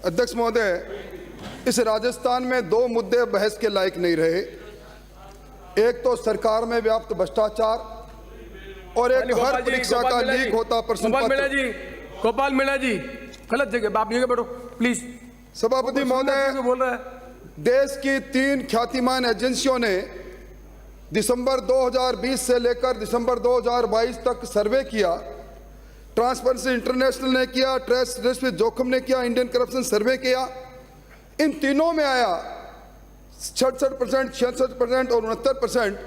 अध्यक्ष महोदय, इस राजस्थान में दो मुद्दे बहस के लायक नहीं रहे। एक तो सरकार में व्याप्त भ्रष्टाचार और एक हर परीक्षा का लीक होता प्रश्न पत्र। गोपाल मीणा जी, गलत जगह आप जगह बैठो प्लीज। सभापति महोदय, बोल रहा है देश की 3 ख्यातिमान एजेंसियों ने दिसंबर 2020 से लेकर दिसंबर 2022 तक सर्वे किया। ट्रांसपेरेंसी इंटरनेशनल ने किया, ट्रेस विद जोखिम ने किया, इंडियन करप्शन सर्वे किया। इन तीनों में आया 66%, 66% और 69%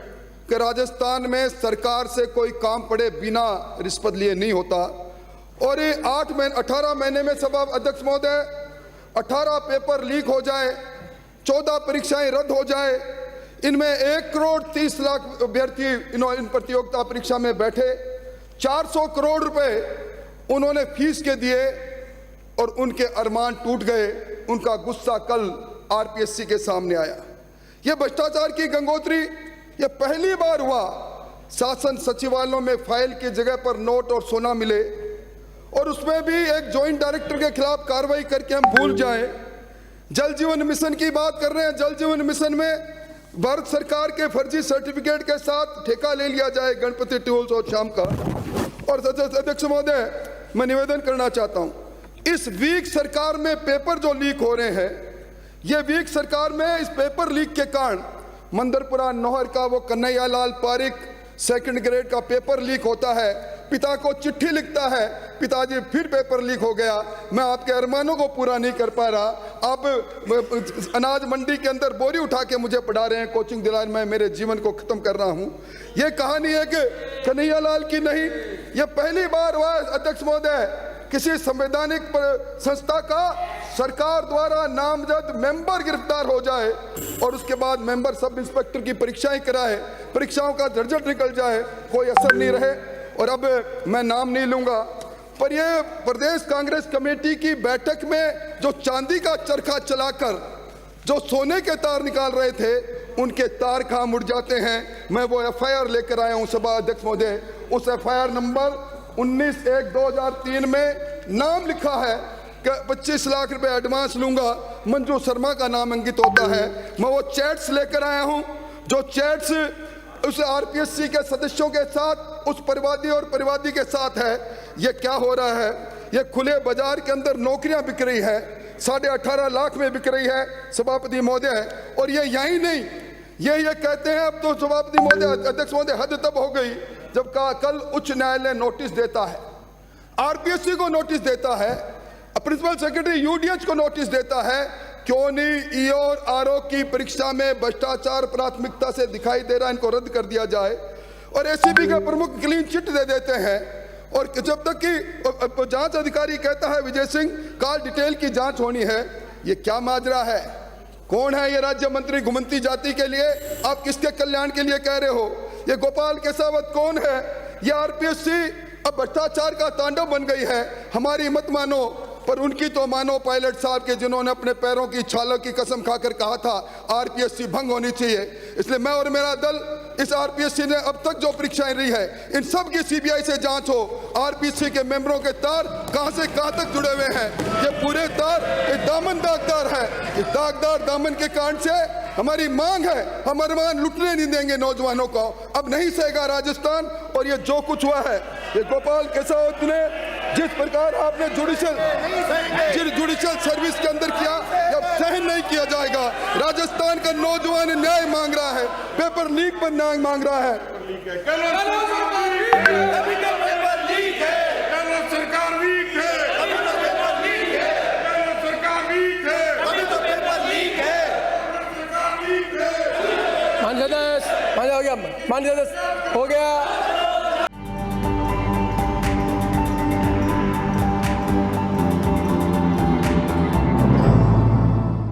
कि राजस्थान में सरकार से कोई काम पड़े बिना रिश्वत लिए नहीं होता। और ये 18 महीने में सभा अध्यक्ष महोदय 18 पेपर लीक हो जाए, 14 परीक्षाएं रद्द हो जाए, इनमें 1 करोड़ 30 लाख अभ्यर्थी इन प्रतियोगिता परीक्षा में बैठे, 400 करोड़ रुपए उन्होंने फीस के दिए और उनके अरमान टूट गए। उनका गुस्सा कल आरपीएससी के सामने आया। यह भ्रष्टाचार की गंगोत्री यह पहली बार हुआ। शासन सचिवालयों में फाइल की जगह पर नोट और सोना मिले और उसमें भी एक जॉइंट डायरेक्टर के खिलाफ कार्रवाई करके हम भूल जाएं। जल जीवन मिशन की बात कर रहे हैं। जल जीवन मिशन में भारत सरकार के फर्जी सर्टिफिकेट के साथ ठेका ले लिया जाए गणपति टूल्स और शाम का। और अध्यक्ष महोदय, मैं निवेदन करना चाहता हूं, इस वीक सरकार में पेपर जो लीक हो रहे हैं, ये वीक सरकार में इस पेपर लीक के कारण मंदरपुरा नौहर का वो कन्हैया लाल पारिक 2nd ग्रेड का पेपर लीक होता है। पिता को चिट्ठी लिखता है, पिताजी फिर पेपर लीक हो गया, मैं आपके अरमानों को पूरा नहीं कर पा रहा। आप अनाज मंडी के अंदर बोरी उठा के मुझे पढ़ा रहे हैं, कोचिंग दिला, मैं मेरे जीवन को खत्म कर रहा हूं। यह कहानी है कि कन्हैया लाल की नहीं, यह पहली बार हुआ अध्यक्ष महोदय किसी संवैधानिक संस्था का सरकार द्वारा नामजद मेंबर गिरफ्तार हो जाए और उसके बाद मेंबर सब इंस्पेक्टर की परीक्षाएं कराए, परीक्षाओं का रिजल्ट निकल जाए, कोई असर नहीं रहे। और अब मैं नाम नहीं लूंगा, पर यह प्रदेश कांग्रेस कमेटी की बैठक में जो चांदी का चरखा चलाकर जो सोने के तार निकाल रहे थे, उनके तार कहां मुड़ जाते हैं। मैं वो एफआईआर लेकर आया हूं सभा अध्यक्ष महोदय। उस एफआईआर नंबर 19/1/2003 में नाम लिखा है कि 25 लाख रुपए एडवांस लूंगा, मंजू शर्मा का नाम अंकित होता है। मैं वो चैट्स लेकर आया हूं, जो चैट्स उस आरपीएससी के सदस्यों के साथ, उस परिवादी और परिवादी के साथ है। ये क्या हो रहा है? ये खुले बाजार के अंदर नौकरियां बिक रही है, 18.5 लाख में बिक रही है सभापति महोदय। और ये यही नहीं, ये कहते हैं अब तो सभापति महोदय, अध्यक्ष महोदय, हद तब हो गई जब कल उच्च न्यायालय नोटिस देता है, आरपीएससी को नोटिस देता है, प्रिंसिपल सेक्रेटरी यूडीएच को नोटिस देता है, क्यों नहीं ईओ और आरओ की परीक्षा में भ्रष्टाचार प्राथमिकता से दिखाई दे रहा है, इनको रद्द कर दिया जाए। और एसीबी का प्रमुख क्लीन चिट दे देते हैं। और जब तक कि जांच अधिकारी कहता है विजय सिंह कॉल डिटेल की जांच होनी है। ये क्या माजरा है? कौन है ये राज्य मंत्री घुमंती जाति के लिए? आप किसके कल्याण के लिए कह रहे हो? ये गोपाल केसावत कौन है? ये आरपीएससी अब भ्रष्टाचार का तांडव बन गई है। हमारी मत मानो, पर उनकी तो मानो पायलट साहब के, जिन्होंने अपने पैरों की छालों की कसम खाकर कहा था आरपीएससी भंग होनी चाहिए। इसलिए मैं और मेरा दल इस आरपीएससी ने अब तक जो परीक्षाएं ली है, इन सब की सीबीआई से जांच हो। आरपीएससी के मेंबरों के तार कहां से कहां तक जुड़े हुए हैं, ये पूरे तार ये दामन दागदार है। इस दागदार दामन के कारण से हमारी मांग है, हम अरमान लुटने नहीं देंगे नौजवानों को। अब नहीं सहेगा राजस्थान। और ये जो कुछ हुआ है, ये गोपाल केसावत ने जिस प्रकार आपने जुडिशियल सर्विस के अंदर किया, अब सहन नहीं किया जाएगा। राजस्थान का नौजवान न्याय मांग रहा है, पेपर लीक पर न्याय मांग रहा है। माननीय सदस्य हो गया।